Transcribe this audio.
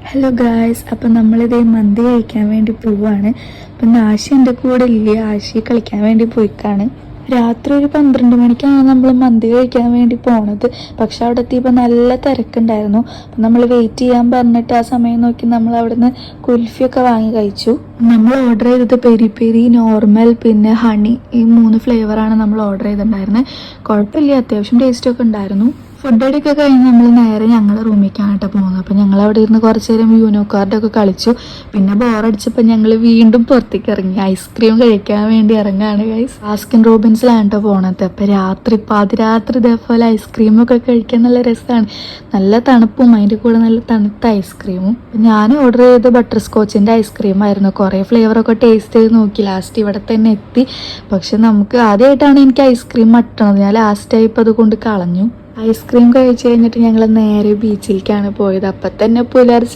Hello guys, അപ്പം നമ്മളിതേ മന്തി കഴിക്കാൻ വേണ്ടി പോവാണ്. അപ്പം ആശി എൻ്റെ കൂടെ ഇല്ലേ, ആശി കളിക്കാൻ വേണ്ടി പോയിക്കാണ്. രാത്രി ഒരു 12 മണിക്കാണ് നമ്മൾ മന്തി കഴിക്കാൻ വേണ്ടി പോണത്. പക്ഷെ അവിടെ എത്തിയപ്പോൾ നല്ല തിരക്കുണ്ടായിരുന്നു. അപ്പം നമ്മൾ വെയിറ്റ് ചെയ്യാൻ പറഞ്ഞിട്ട് ആ സമയം നോക്കി നമ്മൾ അവിടുന്ന് കുൽഫിയൊക്കെ വാങ്ങി കഴിച്ചു. നമ്മൾ ഓർഡർ ചെയ്തത് പെരി പെരി, നോർമൽ, പിന്നെ ഹണി, ഈ 3 ഫ്ലേവറാണ് നമ്മൾ ഓർഡർ ചെയ്തിട്ടുണ്ടായിരുന്നത്. കുഴപ്പമില്ല, അത്യാവശ്യം ടേസ്റ്റൊക്കെ ഉണ്ടായിരുന്നു. ഫുഡ് അടിയൊക്കെ കഴിഞ്ഞ് നമ്മൾ നേരെ ഞങ്ങളുടെ റൂമിലേക്കാണ് കേട്ടോ പോകുന്നത്. അപ്പം ഞങ്ങൾ അവിടെ ഇരുന്ന് കുറച്ച് നേരം യൂനോ കാർഡൊക്കെ കളിച്ചു. പിന്നെ ബോറടിച്ചപ്പോൾ ഞങ്ങൾ വീണ്ടും പുറത്തേക്ക് ഇറങ്ങി ഐസ്ക്രീം കഴിക്കാൻ വേണ്ടി ഇറങ്ങാണ് ഗൈസ്. ബാസ്കിൻ റോബിൻസിലാണ് കേട്ടോ പോണത്. അപ്പം പാതിരാത്രി ഇതേപോലെ ഐസ്ക്രീമൊക്കെ കഴിക്കാൻ നല്ല രസമാണ്. നല്ല തണുപ്പും അതിൻ്റെ കൂടെ നല്ല തണുത്ത ഐസ്ക്രീമും. ഞാൻ ഓർഡർ ചെയ്ത് ബട്ടർ സ്കോച്ചിൻ്റെ ഐസ്ക്രീമായിരുന്നു. കുറേ ഫ്ലേവറൊക്കെ ടേസ്റ്റ് ചെയ്ത് നോക്കി. ലാസ്റ്റ് ഇവിടെ തന്നെ എത്തി. പക്ഷെ നമുക്ക് ആദ്യമായിട്ടാണ് എനിക്ക് ഐസ്ക്രീം മട്ടണത്. ഞാൻ ലാസ്റ്റായപ്പോൾ അതുകൊണ്ട് കളഞ്ഞു. ഐസ്ക്രീം കഴിച്ച് കഴിഞ്ഞിട്ട് ഞങ്ങൾ നേരെ ബീച്ചിലേക്കാണ് പോയത്. അപ്പം തന്നെ പുലർച്ചെ